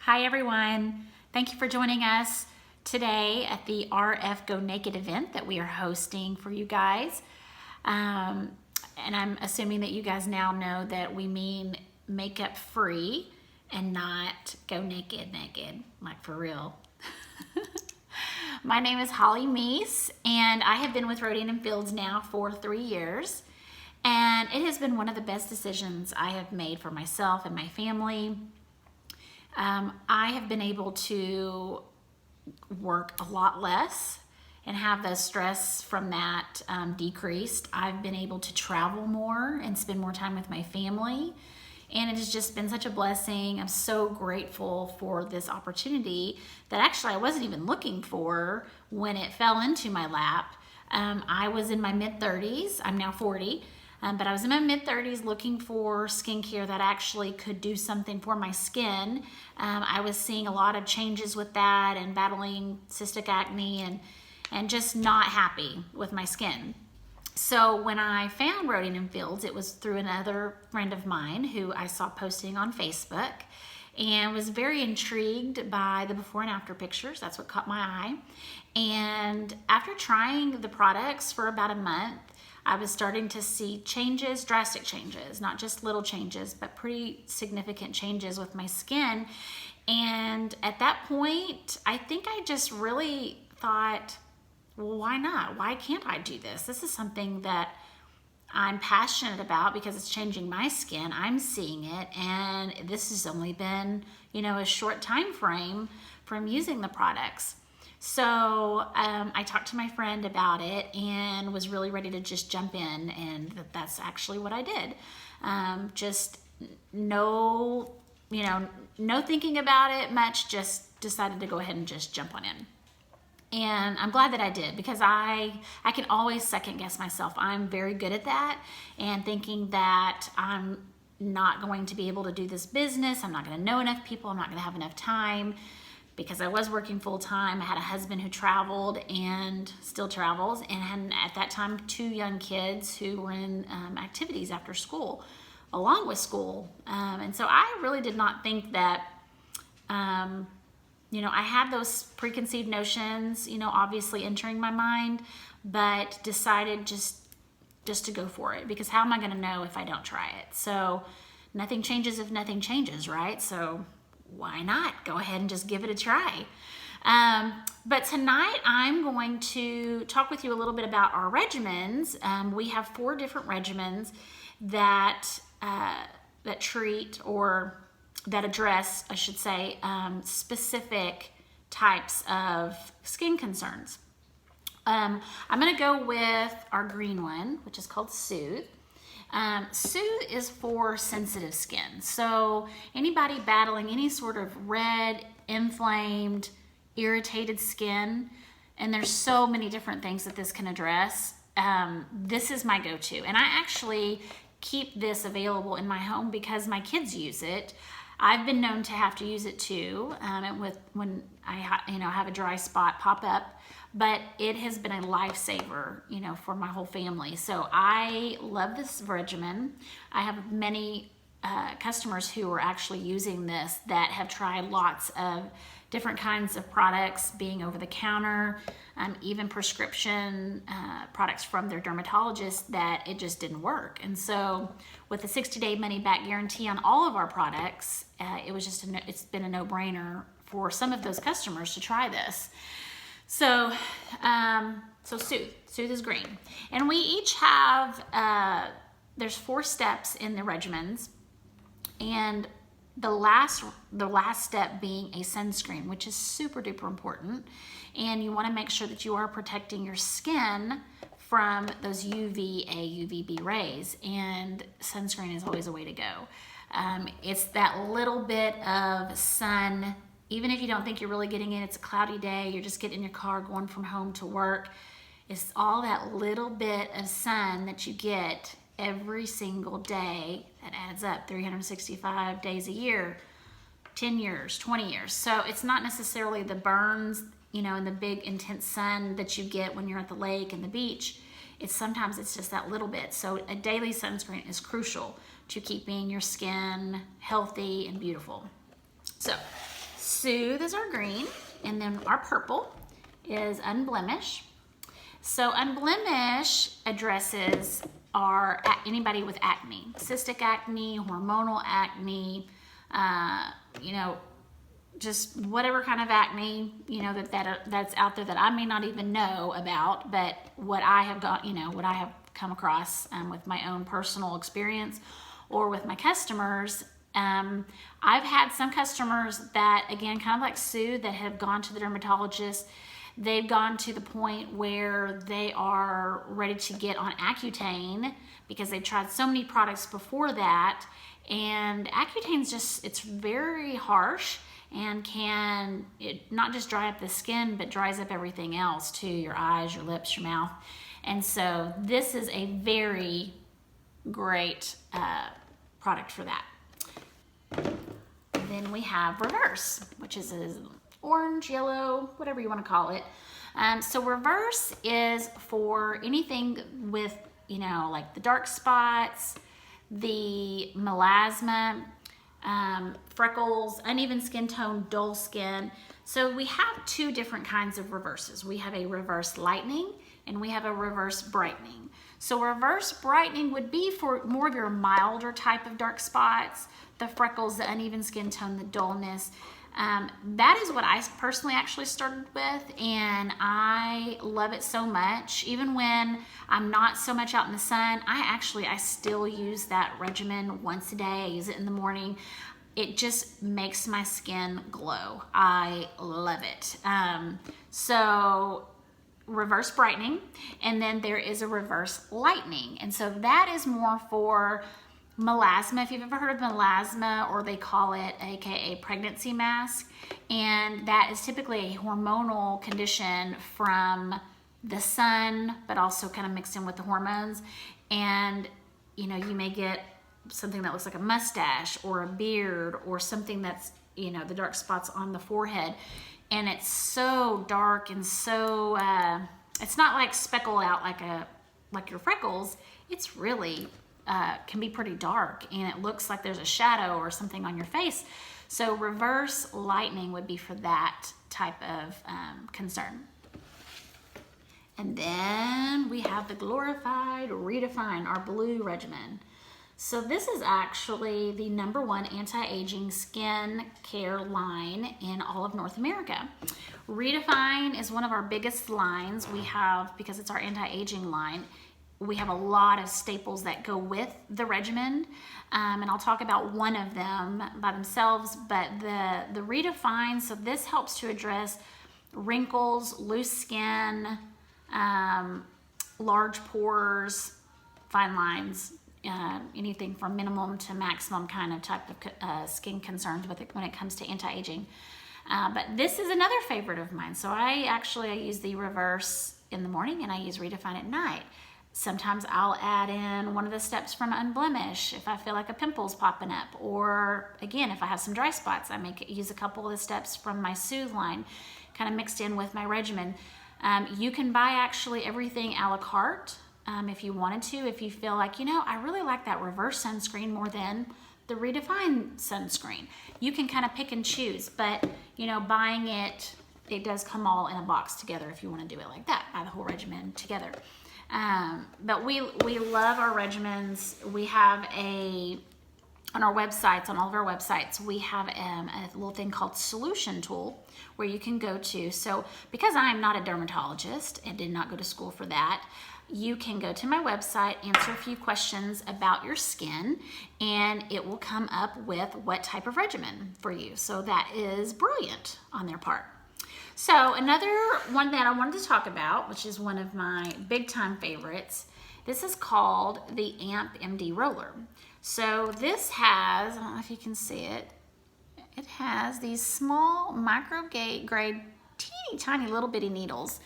Hi everyone. Thank you for joining us today at the RF Go Naked event that we are hosting for you guys. And I'm assuming that you guys now know that we mean makeup free and not go naked, like for real. My name is Holly Meese and I have been with Rodian & Fields now for 3 years. And it has been one of the best decisions I have made for myself and my family. I have been able to work a lot less and have the stress from that decreased. I've been able to travel more and spend more time with my family. And it has just been such a blessing. I'm so grateful for this opportunity that actually I wasn't even looking for when it fell into my lap. I was in my mid-30s. I'm now 40. But I was in my mid-30s looking for skincare that actually could do something for my skin. I was seeing a lot of changes with that and battling cystic acne and just not happy with my skin. So when I found Rodian & Fields, it was through another friend of mine who I saw posting on Facebook and was very intrigued by the before and after pictures. That's what caught my eye. And after trying the products for about a month, I was starting to see changes, drastic changes, not just little changes, but pretty significant changes with my skin. And at that point, I think I just really thought, well, why not? Why can't I do this? This is something that I'm passionate about because it's changing my skin. I'm seeing it, and this has only been, a short time frame from using the products. So I talked to my friend about it and was really ready to just jump in, and that's actually what I did. Just no thinking about it much, just decided to go ahead and just jump on in. And I'm glad that I did because I can always second guess myself. I'm very good at that and thinking that I'm not going to be able to do this business. I'm not going to know enough people. I'm not going to have enough time. Because I was working full time. I had a husband who traveled and still travels, and at that time 2 young kids who were in activities after school, along with school. And so I really did not think that, I had those preconceived notions, obviously entering my mind, but decided just to go for it because how am I going to know if I don't try it? So nothing changes if nothing changes, right? So why not go ahead and just give it a try? But tonight I'm going to talk with you a little bit about our regimens. We have 4 different regimens that treat or that address, I should say, specific types of skin concerns. I'm going to go with our green one, which is called Soothe. Soothe is for sensitive skin. So anybody battling any sort of red, inflamed, irritated skin, and there's so many different things that this can address, this is my go-to. And I actually keep this available in my home because my kids use it. I've been known to have to use it too, when I have a dry spot pop up. But it has been a lifesaver, for my whole family. So I love this regimen. I have many customers who are actually using this that have tried lots of different kinds of products, being over the counter, even prescription products from their dermatologist, that it just didn't work. And so with a 60-day money-back guarantee on all of our products, it's been a no-brainer for some of those customers to try this. So Soothe is green. And we each have, there's 4 steps in the regimens. And the last step being a sunscreen, which is super duper important. And you want to make sure that you are protecting your skin from those UVA, UVB rays. And sunscreen is always a way to go. It's that little bit of sun. Even if you don't think you're really getting it, it's a cloudy day, you're just getting in your car going from home to work. It's all that little bit of sun that you get every single day that adds up 365 days a year, 10 years, 20 years. So it's not necessarily the burns, and the big intense sun that you get when you're at the lake and the beach. Sometimes it's just that little bit. So a daily sunscreen is crucial to keeping your skin healthy and beautiful. So Soothe is our green, and then our purple is Unblemish. So Unblemish addresses anybody with acne, cystic acne, hormonal acne, just whatever kind of acne, that's out there that I may not even know about, but what I have come across with my own personal experience or with my customers. I've had some customers that, again, kind of like Sue, that have gone to the dermatologist. They've gone to the point where they are ready to get on Accutane because they've tried so many products before that. And Accutane's it's very harsh and it not just dry up the skin, but dries up everything else too, your eyes, your lips, your mouth. And so this is a very great product for that. Then we have Reverse, which is orange, yellow, whatever you want to call it. So Reverse is for anything with, like the dark spots, the melasma, freckles, uneven skin tone, dull skin. So we have two different kinds of reverses. We have a reverse lightening and we have a reverse brightening. So reverse brightening would be for more of your milder type of dark spots, the freckles, the uneven skin tone, the dullness. That is what I personally actually started with, and I love it so much. Even when I'm not so much out in the sun, I still use that regimen once a day. I use it in the morning. It just makes my skin glow. I love it. So reverse brightening, and then there is a reverse lightening. And so that is more for melasma, if you've ever heard of melasma, or they call it AKA pregnancy mask. And that is typically a hormonal condition from the sun, but also kind of mixed in with the hormones. And you may get something that looks like a mustache or a beard or something that's, the dark spots on the forehead. And it's so dark and so, it's not like speckle out like your freckles. It's really can be pretty dark, and it looks like there's a shadow or something on your face. So reverse lightening would be for that type of concern. And then we have the glorified Redefine, our blue regimen. So this is actually the #1 anti-aging skin care line in all of North America. Redefine is one of our biggest lines we have because it's our anti-aging line. We have a lot of staples that go with the regimen, and I'll talk about one of them by themselves, but the Redefine, so this helps to address wrinkles, loose skin, large pores, fine lines, anything from minimum to maximum kind of type of skin concerns when it comes to anti-aging. But this is another favorite of mine. So I use the Reverse in the morning and I use Redefine at night. Sometimes I'll add in one of the steps from Unblemish if I feel like a pimple's popping up, or again, if I have some dry spots, I use a couple of the steps from my Soothe line, kind of mixed in with my regimen. You can buy actually everything a la carte if you wanted to. If you feel like, I really like that Reverse sunscreen more than the Redefine sunscreen. You can kind of pick and choose, but buying it does come all in a box together if you want to do it like that, buy the whole regimen together. But we love our regimens. We have on our websites, on all of our websites, we have a little thing called Solution Tool where you can go to. So because I am not a dermatologist and did not go to school for that, you can go to my website, answer a few questions about your skin, and it will come up with what type of regimen for you. So that is brilliant on their part. So another one that I wanted to talk about, which is one of my big time favorites, this is called the AMP MD Roller. So this has, I don't know if you can see it, it has these small micro-grade, teeny tiny little bitty needles.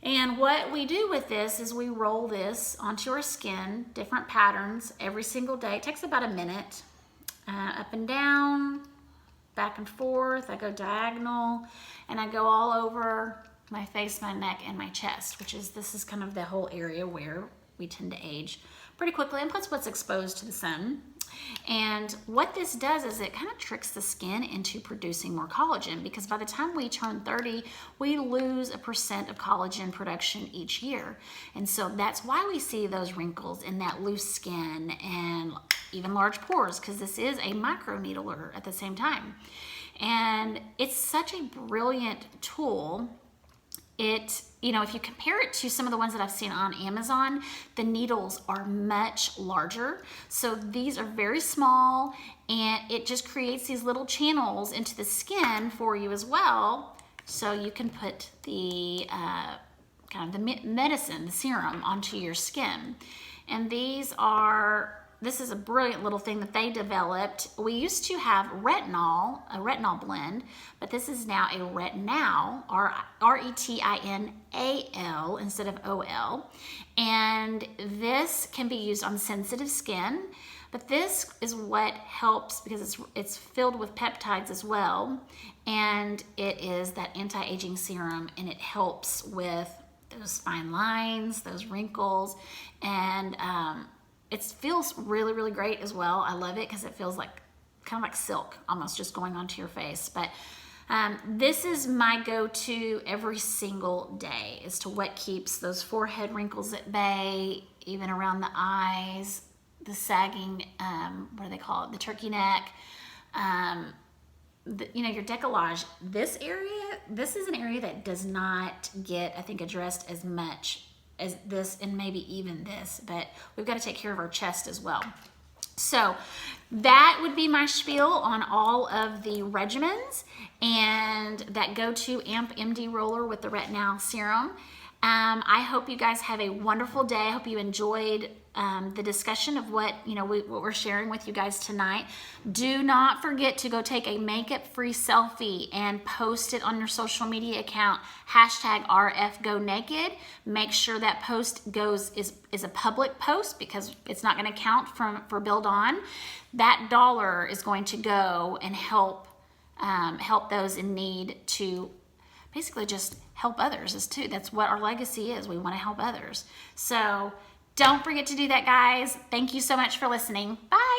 And what we do with this is we roll this onto our skin, different patterns every single day. It takes about a minute, up and down, back and forth. I go diagonal, and I go all over my face, my neck, and my chest, this is kind of the whole area where we tend to age pretty quickly, and plus what's exposed to the sun. And what this does is it kind of tricks the skin into producing more collagen, because by the time we turn 30, we lose 1% of collagen production each year. And so that's why we see those wrinkles and that loose skin and even large pores, because this is a microneedler at the same time. And it's such a brilliant tool. If you compare it to some of the ones that I've seen on Amazon, the needles are much larger. So these are very small, and it just creates these little channels into the skin for you as well. So you can put the kind of the medicine, the serum, onto your skin. And this is a brilliant little thing that they developed. We used to have retinol, a retinol blend, but this is now a retinal, R-E-T-I-N-A-L instead of O-L. And this can be used on sensitive skin, but this is what helps because it's filled with peptides as well. And it is that anti-aging serum, and it helps with those fine lines, those wrinkles, and it feels really, really great as well. I love it because it feels like kind of like silk almost just going onto your face. But this is my go-to every single day as to what keeps those forehead wrinkles at bay, even around the eyes, the sagging, what do they call it? The turkey neck, your décollage. This is an area that does not get, I think, addressed as much as this, and maybe even this, but we've got to take care of our chest as well. So that would be my spiel on all of the regimens and that go-to AMP MD roller with the retinal serum. I hope you guys have a wonderful day. I hope you enjoyed the discussion of what we're sharing with you guys tonight. Do not forget to go take a makeup-free selfie and post it on your social media account. #RFGoNaked. Make sure that post is a public post, because it's not going to count for Build On. That dollar is going to go and help those in need to basically just help others too. That's what our legacy is. We want to help others. So don't forget to do that, guys. Thank you so much for listening. Bye.